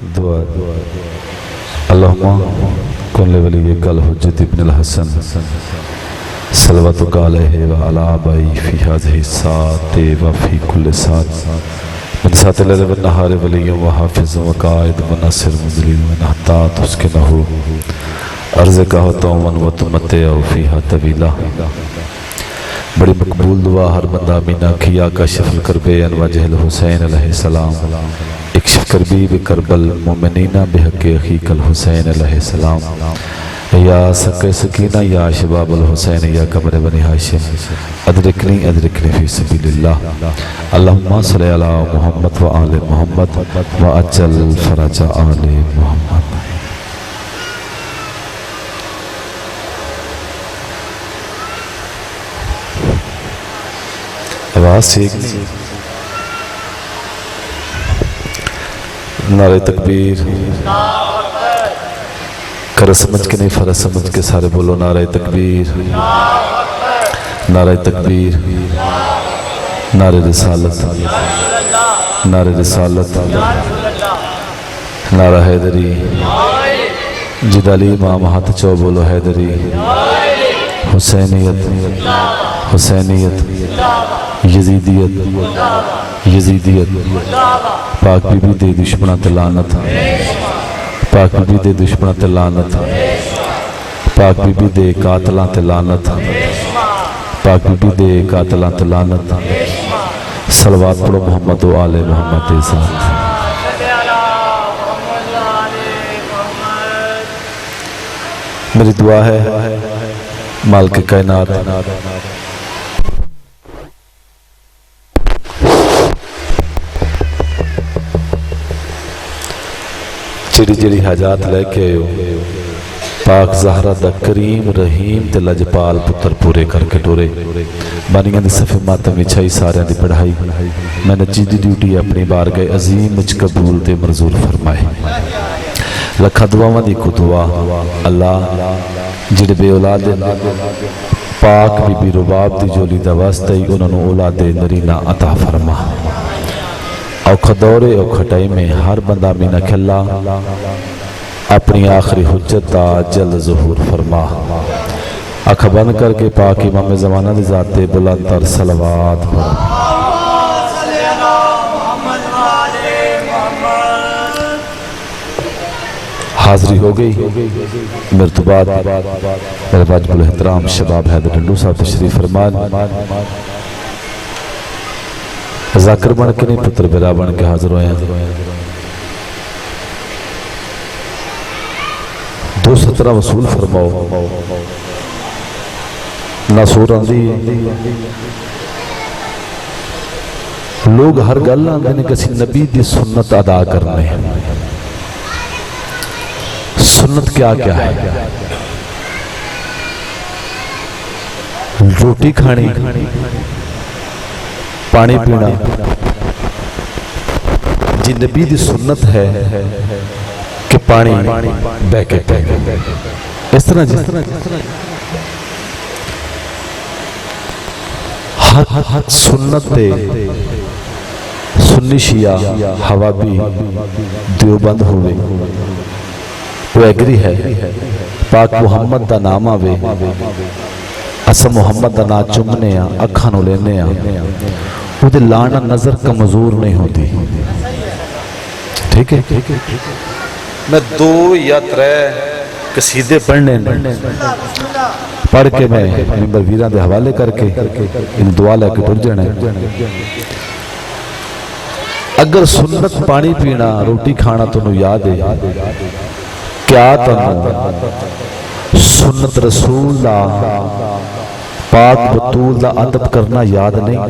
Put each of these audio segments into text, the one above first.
دعا اللہم کن لولیک الحجت ابن الحسن صلواتک علیہ وعلا آبائی فی هذه الساعة وفی کل ساعة من ساعة اللیل والنہار ولی وحافظ وقائد وناصر مدلل ونحتاط اسکنہو عرض کہو تومن و تمتع فیہا طویلہ. بڑی مقبول دعا ہر بندہ آمینہ کیا کاشف الکرب عن وجہ الحسین علیہ السلام اکشف کربی بکربل مومنین بحق اخیک الحسین علیہ السلام. یا سکے سکینہ یا شباب الحسین یا قمر بنی ہاشم ادرکنی فی سبیل اللہ. اللہم صلی علی محمد و آل محمد و اجل فرج آل محمد. آواز ٹھیک نہیں. نعرہ تکبیر کرا سمجھ کے نہیں فرض سمجھ کے سارے بولو نعرہ تکبیر نعرہ تکبیر نعرہ رسالت نعرہ رسالت نعرہ حیدری جدالی امام ہاتھ چو بولو حیدری حسینیت حسینیت یزیدیت یزیدیت پاک بی بی دے دشمنہ تے لعنت پاک بی بی دے دشمنہ تے لعنت پاک بی بی دے قاتلاں تے لعنت پاک بی بی دے قاتلاں تے لعنت. صلوات پڑھو محمد و آل محمد کے ساتھ. میری دعا ہے مالک کائنات جڑی جڑی حاجات لے کے پاک زہرہ دا کریم رحیم تے لجپال پتر پورے کر کے ٹورے. بانیاں دی صفِ ماتم اچھائی سارے دی پڑھائی میں نے جیدی ڈیوٹی اپنی بارگاہ عظیم مجھ قبول تے منظور فرمائے. لکھا دعاواں دی کو دعا اللہ جڑے بے اولاد پاک بی بی رباب دی جولی دا واسطہ ہی انہوں نے اولاد نرینہ عطا فرما. اوکھا دورے اوکھا ٹائم میں ہر بندہ مینہ کھلا اپنی آخری حجت دا جلد ظہور فرما. آنکھا بند کر کے پاک امام زمانہ دی ذات بلند تر صلوات فرما. حاضری ہو گئی میرے تو بعد میرے واجب الاحترام شباب حیدر ڈنڈو صاحب تشریف فرمان. ذاکر بن کے نہیں پتر بیرا بن کے حاضر ہوئے ہیں. 217 وصول فرماؤ نہ سور آندھی لوگ ہر گل آندھے نے کسی نبی دی سنت ادا کرنے. سنت کیا کیا ہے؟ روٹی کھانی پانی پینا. جی نبی دی سنت ہے کہ پانی بے کے پہ اس طرح جس طرح ہر سنت دے سنی شیعہ حوابی دیوبند ہوئے وہ ایگری ہے پاک محمد دا نام آوے اسم محمد دا نا چمنے ہیں اکھاں نو لینے ہیں وہ دے لانا نظر کمزور نہیں ہوتی. ٹھیک ہے میں 2 یا 3 قصیدے پڑھنے پڑھ کے میں ممبر ویران دے حوالے کر کے ان دعا لے کے ٹر جانا. اگر سنت پانی پینا روٹی کھانا تو نو یاد ہے کیا تنو سنت رسول دا پاک بطول دا عدب کرنا یاد نہیں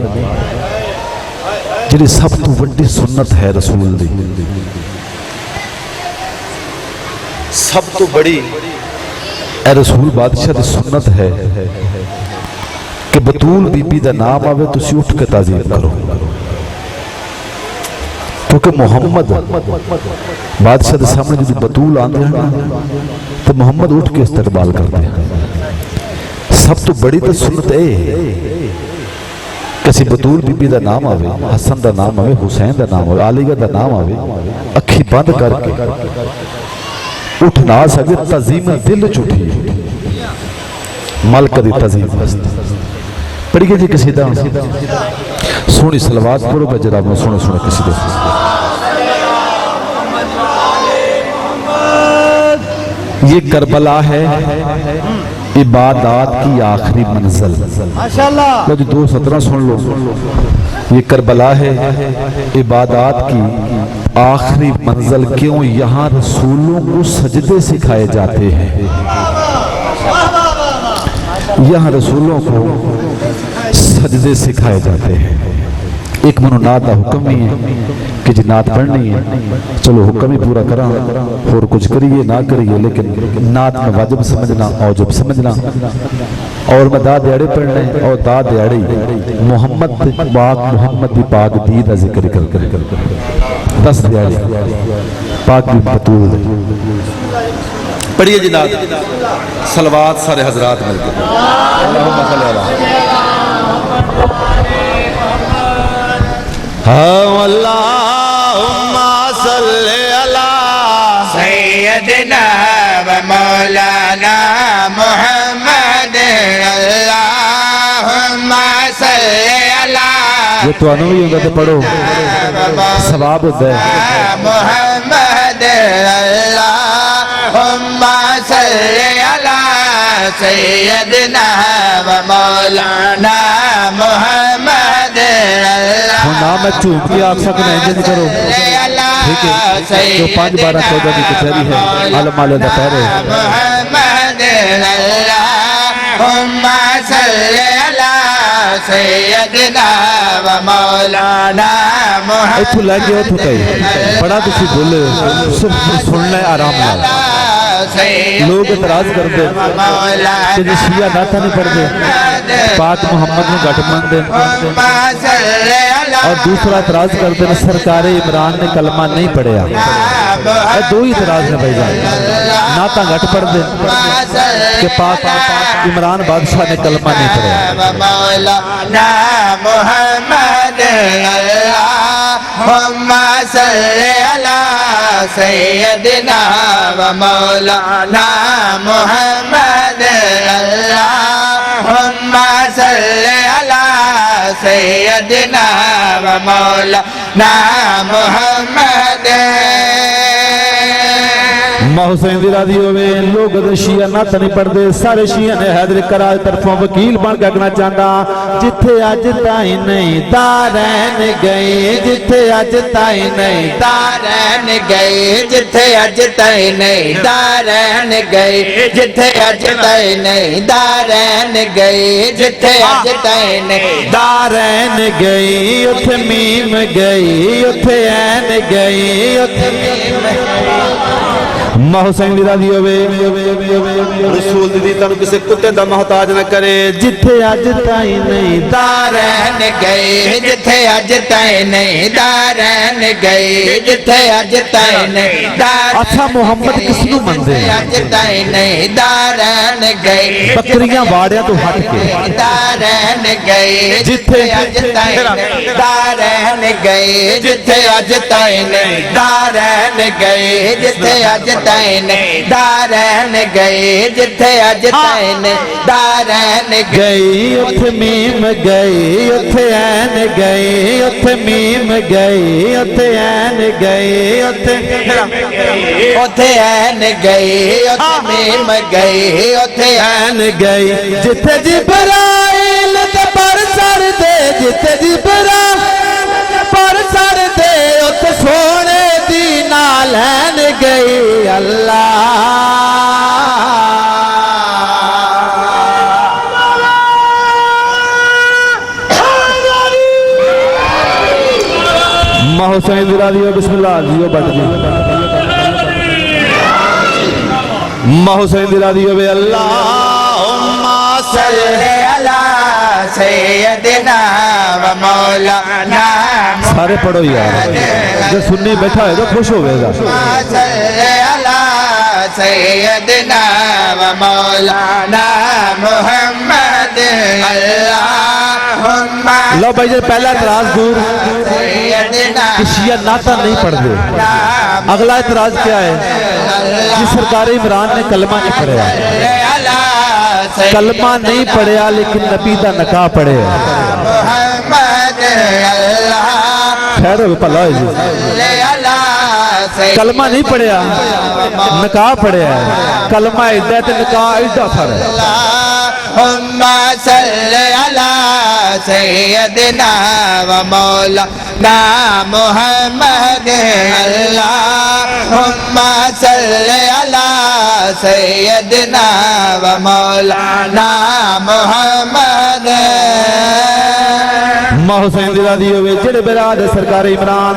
جنہی سب تو وڈی سنت ہے رسول دی. سب تو بڑی اے رسول بادشاہ دی سنت ہے کہ بطول بی بی دا نام آوے تو اسی اٹھ کے تعظیم کرو. کیونکہ محمد بادشاہ دے سامنے جو بطول آندے ہیں تو محمد اٹھ کے استقبال کرتے ہیں. سب تو بڑی تو سنت ہے کسی بطول بی بی دا نام آوے، حسن دا نام آوے، حسین دا نام آوے، علی دا نام آوے، اکھی بند کر کے اٹھ نہ سکے، تعظیم دل چٹھی ملک دی تعظیم پڑھی گئی جی کسی دا سونی صلوات پڑھو پہ جراب سونے سونے کسی دا یہ کربلا ہے عبادات کی آخری منزل. ماشاءاللہ جو 2:17 سن لو. یہ کربلا ہے عبادات کی آخری منزل. کیوں؟ یہاں رسولوں کو سجدے سکھائے جاتے ہیں. یہاں رسولوں کو سجدے سکھائے جاتے ہیں. ایک منو نات دا حکم نہیں ہے کہ جی نات پڑھنی ہے، چلو حکم ہی پورا کرا اور کچھ کریے نہ کریے، لیکن نات میں واجب سمجھنا اوجب سمجھنا. اور میں دا دیاڑے پڑھنے اور دا دیاڑے محمد پاک محمد دی پاک دی دا ذکر کر 10 دیاڑے پاک دی بطول پڑھیے جی نات صلوات سارے حضرات مل کے اللہم صلی اللہ اللہم صلی اللہ سیدنا و مولانا محمد اللہم صلی اللہ. یہ تو انہوں ہی ہوں گا تو پڑھو ثواب ہوتا ہے. محمد اللہم صلی اللہ سیدنا و مولانا محمد اللہ. نام میں چوم کی آپ سکنے انجن کرو ٹھیک ہے. جو 5-12-14 کی کچھری ہے عالم آلہ دا پہرے محمد اللہم صلی اللہ سیدنا و مولانا محمد. ایتھو لے کے ہوتو کئی بڑا تسی بولے صرف سننا ہے آرام لائے. لوگ اعتراض کر دے کہ جو شیعہ ناتا نہیں پڑھ دے پاک محمد میں گھٹ من دے. اور دوسرا اعتراض کر دے سرکار عمران نے کلمہ نہیں پڑھیا. دو ہی اعتراض ہیں بھائی جان. ناتا گھٹ پڑھ دے کہ پاک عمران بادشاہ نے کلمہ نہیں پڑھیا. مولانا محمد اللہم صلی اللہ سیدنا و مولانا محمد اللہم صلی اللہ سیدنا و مولانا محمد. ماں حسین دی راضی ہوئے لوگ شیعہ ناتا نہیں پڑھ دے. سارے شیعہ نے حیدر کراج طرفوں وکیل بن کے اگنا چاہتا جتھے اج تائیں نہیں دارین گئے جتھے اج تائیں نہیں دارین گئے جتھے اج تائیں نہیں دارین گئے جتھے اج تائیں نہیں دارین گئے جتھے اج تائیں نہیں دارین گئی اتھے میم گئی اتھے این گئی اتھے میم گئی. ماں حسین دی راضی ہوئے رسول دی تنو کسے کتے دا محتاج نہ کرے. جتھے اج تائیں نہیں دارین گئے جتھے اج تائیں نہیں دارین گئے جتھے اج تائیں نہیں دارین. اچھا محمد کس نو من دے اج تائیں نہیں دارین گئے بکریاں واڑیاں تو ہٹ کے دارین گئے جتھے اج تائیں نہیں دارین گئے جتھے اج تائیں نہیں دارین گئے جتھے اج تائیں نہیں دارین گئے جتھے اج تائیں نہیں دارین گئی اتھے میم گئی اتھے این گئی اتھے میم گئی اتھے این گئی اتھے این گئی اتھے میم گئی اتھے این گئی. جتھے جبرائیل تے پر سر دے جتھے جبرائیل پر سر دے اتھے سونے دی نال این گئی اللہ. ماں حسین دی راضی ہو بسم اللہ جیو بٹ جی. ماں حسین دی راضی ہو بے اللہم صلی اللہ سیدنا و مولانا سارے پڑھو یار جو سننی بیٹھا ہے تو خوش ہو گئے گا. صلی اللہ سیدنا و مولانا محمد اللہ لو بھائی جان پہلا اعتراض دور کہ شیعہ نعتہ نہیں پڑھتے. اگلا اعتراض کیا ہے کہ سرکار عمران نے کلمہ نہیں پڑھیا. کلمہ نہیں پڑھیا لیکن نبی دا نکاح پڑھے. خیر ہوئے پلا ہوئے جی. کلمہ نہیں پڑھیا نکاح پڑھیا ہے. کلمہ عدہ تے نکاح عدہ فرق ہے. اللہم صلی علی سیدنا و مولانا محمد. اللہم صلی علی سیدنا و مولانا محمد. ماں حسین دلہ دی ہوئے جڑے براد سرکار عمران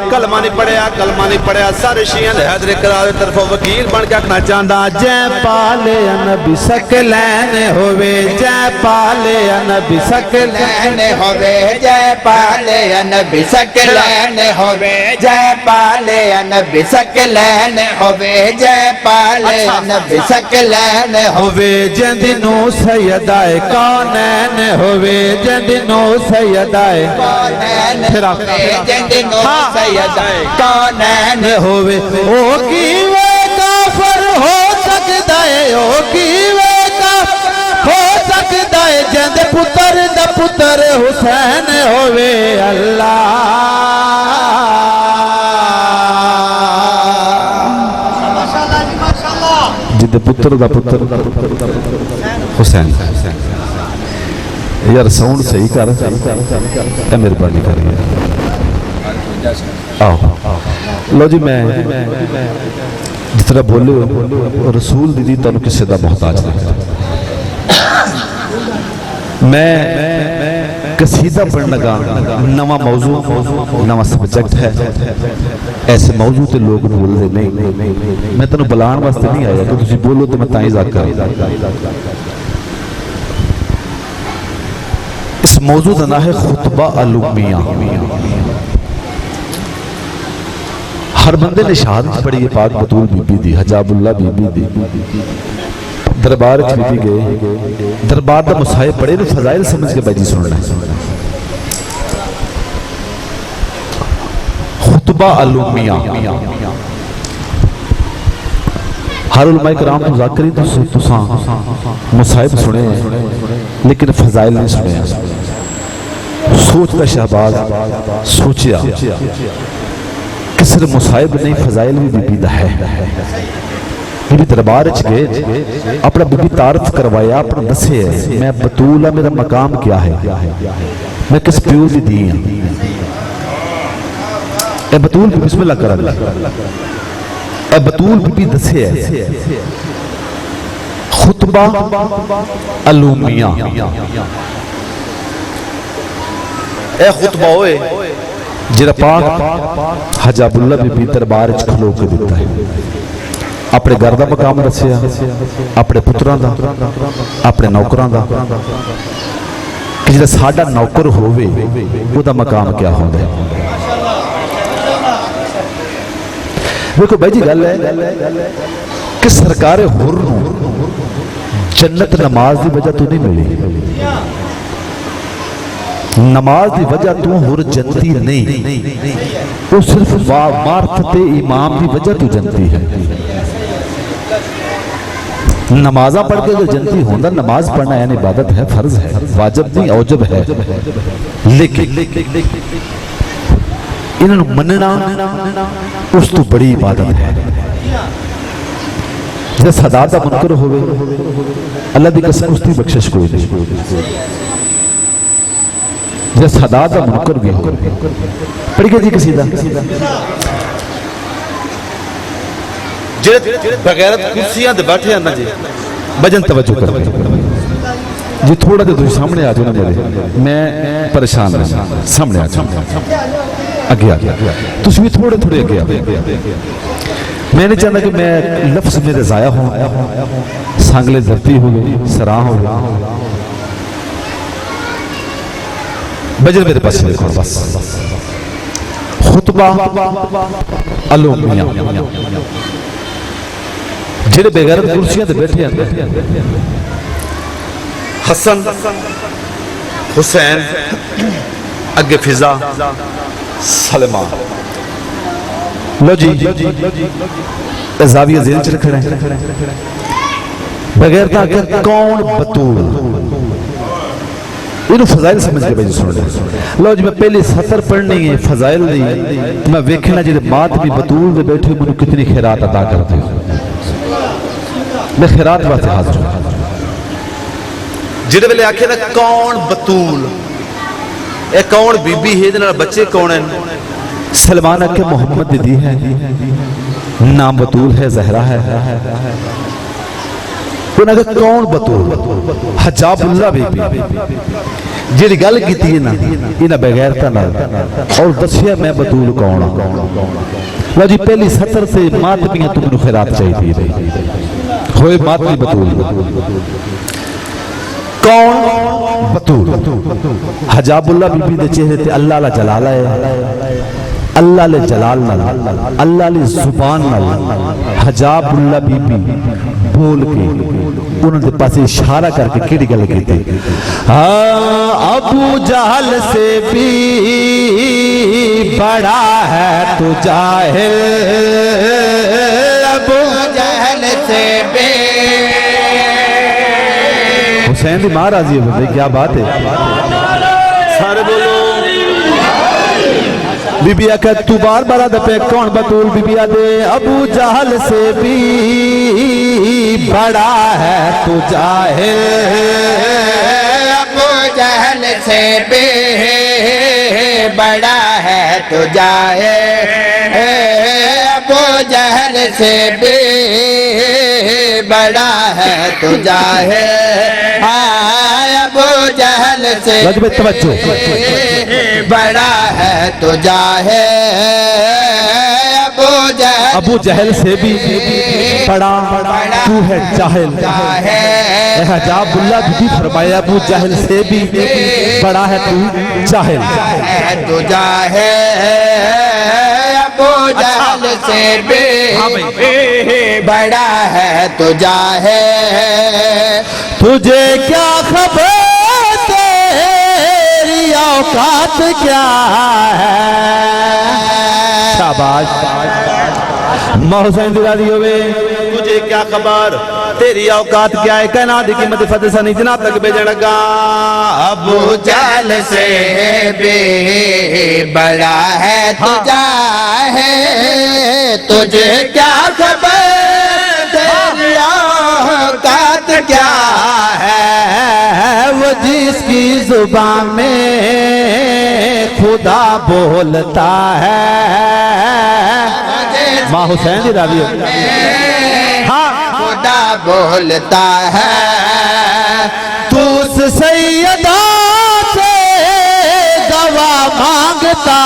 کلمہ نہیں پڑھیا سارے شیعہ دے حیدر قرار طرف وکیل بن کے اکنا چاندہ. جے پالے نبی سکلین ہوئے جے پالے نبی سکلین ہوئے جے پالے نبی سکلین ہوئے جے پالے نبی سکلین ہوئے جے پالے نبی سکلین ہوئے جندنو سیدائے کونین ہوئے جندنو سیدائے کونین ہوئے جندنو سیدائے کونین ہوئے. او کیوے کافر ہو سکتا ہے او کیوے کافر ہو سکتا ہے جند پتر دا پتر حسین ہوئے. اللہ جند پتر دا پتر حسین. یار ساؤنڈ صحیح کر اے میرے بانی کر رہی ہے. آؤ لو جی میں جس طرح بولے رسول دیدی تانوں کسے دا محتاج نہیں. میں قصیدہ پڑھنے کا نواں موضوع نواں سبجیکٹ ہے. ایسے موضوع تے لوگ بول دے نہیں میں تانوں بلان واسطے نہیں آیا کہ تسی بولو تو میں تائیں ذات کر. اس موضوع کا نام ہے خطبہ المیہ. ہر بندے نے شہادت پڑھی ہے پاک بطول بی بی دی حجاب اللہ بی بی دی دربار بی بی گئے دربار دا مصاحب پڑھے تو فضائل سمجھ کے بھائی جی سننا ہے. خطبہ المیہ ہر علماء کرام تو ذاکری تو مصاحب سنے ہیں لیکن فضائل نہیں سنے ہیں. سوچتا شہباز سوچیا کہ صرف مصاحب نہیں فضائل بھی بی دا ہے. بی بی دربار گئے اپنا بی بی تعارف کروایا اپنا دسے ہے میں بطولہ میرا مقام کیا ہے میں کس پیور بھی دی ہیں. اے بطول بھی بسم اللہ کر اللہ اے بطول بھی دسے ہے خطبہ المیہ. اے خطبہ ہوئے جرا پاک حجاب اللہ بی دربار کھلو کے دیتا ہے. اپنے گھر دا مقام رسیا اپنے پتران دا اپنے نوکران دا کہ جڑا ساڈا نوکر ہوئے وہ دا مقام کیا ہوتا ہے. دیکھو بھائی جی گل ہے کہ سرکار حر جنت نماز دی وجہ تو نہیں ملی. نماز دی وجہ تو حر جنتی نہیں وہ صرف معرفت امام دی وجہ تو جنتی ہے. نمازہ پڑھ کے اگر جنتی ہوندہ نماز پڑھنا یعنی عبادت ہے فرض ہے واجب نہیں اوجب ہے لیکن انہوں مننا اس تو بڑی عبادت ہے. جیسے صداد دا منکر ہوئے اللہ دی قسم اس دی بخشش کوئی نہیں. جیسے صداد دا منکر بھی ہوئے پڑھی گئی جی قصیدہ بغیرت کرسیاں دے بیٹھے ہیں نا جی بجن توجہ کر جی تھوڑا دے دوسری سامنے آ جاؤ نا میرے میں پریشان رہا سامنے آ جاؤ اگے آ گیا تُس بھی تھوڑے تھوڑے اگے آ میں نے چاہتا کہ میں لفظ میرے ضائع ہوں سانگلے دھرتی ہوئے سراہ ہوئے بجر میرے پاس دیکھو بس خطبہ المیہ جڑے بغیرت کرسیاں تے بیٹھے ہیں حسن حسین اگے فضا سلمان لو جی زاویہ ذہن چ رکھنا ہے بغیر تاکہ کون بطول انہوں فضائل سمجھ کے بھائی سن لیں لو جی میں پہلی سطر پڑھنی ہے فضائل دی میں ویکھنا جی بات بھی بطول دے بیٹھے منو کتنی خیرات عطا کرتے میں خیرات بات حاضر ہوں جڑے ویلے آکھے نا کون بطول اے کون بی بی ہے دے نال بچے کون ہیں سلمان اکھے محمد دی ہے نام بطول ہے زہرا ہے انہاں کہ کون بطول حجاب اللہ بی بی جڑی گل کیتی ہے نا انہاں بغیر تا نال اور دسیا میں بطول کون ہوں لو جی پہلی سطر سے ماتمیاں تم نو خیرات چاہیے رہی ہوئے ماتمی بطول کون بطول حجاب اللہ بی بی دے چہرے تے اللہ لا جلال ہے اللہ لے جلال نال اللہ لے زبان نال حجاب اللہ بی بی بول کے انہوں نے پاس اشارہ کر کے کیڑی گل کی تھی ابو جہل سے بھی بڑا ہے تو جاہل ابو جہل سے بھی حسین دی ماں راضی ہے بھائی کیا بات ہے سارے بولو بی بی آکھا تو بار بارا دپے کون بطول بی بی آدھے ابو جہل سے بھی بڑا ہے تو جاہل ابو جہل سے بھی بڑا ہے تو جاہل ابو جہل سے بھی بڑا ہے تو جاہل ابو جہل سے بھی بڑا ہے تو جاہل ابو جہل سے بھی بڑا تو ہے جاہل حجاب اللہ بھی فرمایا ابو جہل سے بھی بڑا ہے تو جاہل تو جاہل ابو جہل سے بھی بڑا ہے تو جاہل تجھے کیا خبر تیری اوقات کیا ہے شاباش محسن دلادی ہوئے تجھے کیا خبر تیری اوقات کیا ہے کہنا دی قیمت فتح سانی جناب تک بھیجنے لگا ابو جہل سے بھی بڑا ہے تو جاہل تجھے کیا خبر تیری اوقات کیا ہے وہ جس کی زبان میں خدا بولتا ہے ماں حسین دی راوی ہاں خدا بولتا ہے تو اس سیدہ سے گواہ مانگتا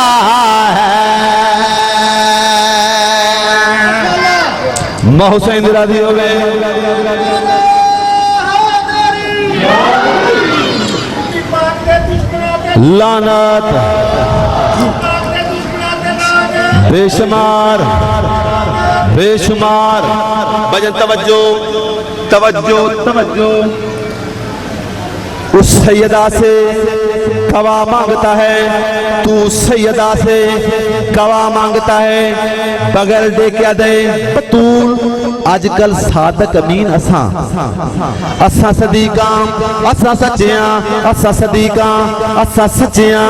ہے ماں حسین دی راوی ہوئے لعنت بے شمار بے شمار بجن توجہ توجہ توجہ اس سیدہ سے گواہ مانگتا ہے تو سیدہ سے گواہ مانگتا ہے بغیر دے کیا دے بطول آج کل صادق امین اساں صدیقاں اساں سچیاں اساں صدیقاں اساں سچیاں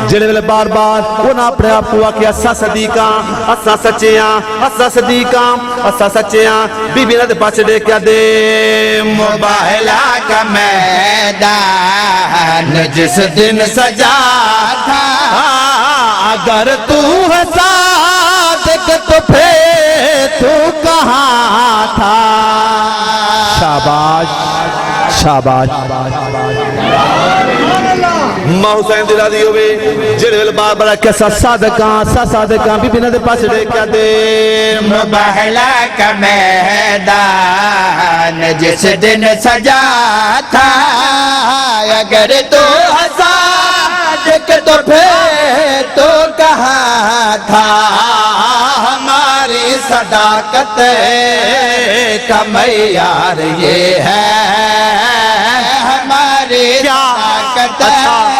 جڑے ویلے بار بار انہاں اپنے آپ کو آکھیا اساں صدیقاں اساں سچیاں اساں صدیقاں اساں سچیاں بی بی دے پاس دے کیا دے مباہلہ کا میدان جس دن سجا تھا اگر تو ہے صادق تو پھر تو کہاں تھا شاباش شاباش ماں حسین دل راضی ہوئے جڑے ویل بار بار کیسا صادقاں بی بی دے پاس دے کیا دے مباہلہ کا میدان جس دن سجا تھا اگر تو صادق تو پھر تو کہاں تھا ہماری صداقت کا معیار یہ ہے ہماری صداقت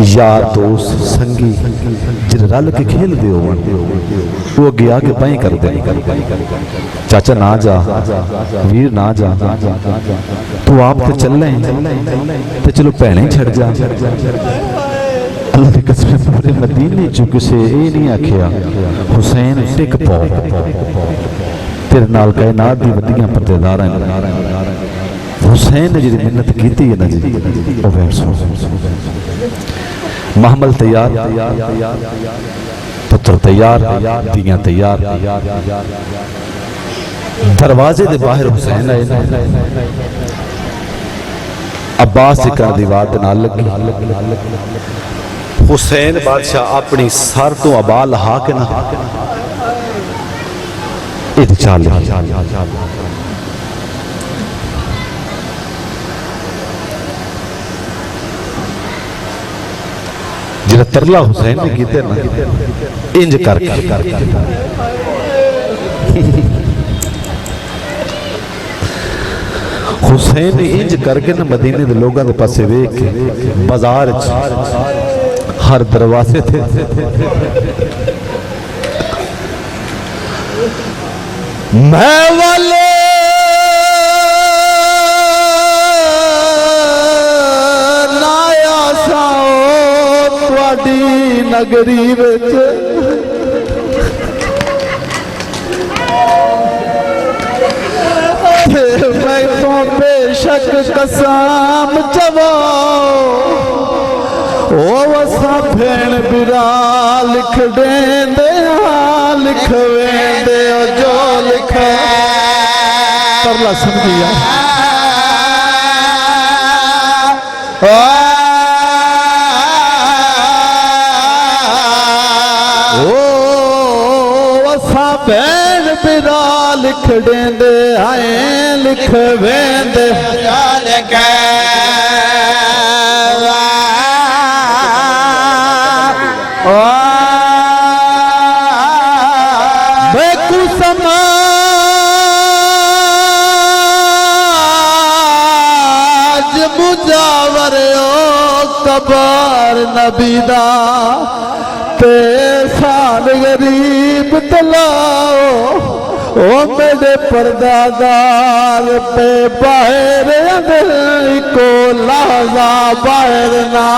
یار دوست سنگی جن رل کے کھیل دے وہ گیا کہ بائیں کر دیں چاچا نہ جا ویر نہ جا تو آپ تے چل لیں تے چلو پہنے چھڑ جا اللہ کے قسم پورے مدینے جو کسے اے نہیں آکھیا حسین ٹک پاؤ تیرے نال کائنات دی ودیاں پردیدار ہیں حسین نے جی منت کیتی ہے نا جی وہ ویب سو محمل تیار پتر تیار دیاں تیار دروازے دے باہر حسین آئے عباس کا دیوار دے نال لگی حسین بادشاہ اپنی سر تو عبا لہا کے نہ ایک چال جنہیں ترلا حسین نے کیتے نا انج کر حسین نے انج کر کے نا مدینے دے لوگاں دے پاسے ویکھ کے بازار ہر دروازے تھے میں والے نایا ساؤ تواڈی نگری وچ میں تو بے شک قسم چواؤ او وسا بھین برا لکھ دین دے لکھ وین دے جو لکھ ترلا سمجھیا او وسا بھین برا لکھ دین دے آئیں لکھ وین دے جو لکھ بیکو سماج مجاور او قبر نبی دا تے سال غریب تلاؤ او میرے پردادار پہ باہر اندر کو لحظہ باہر نہ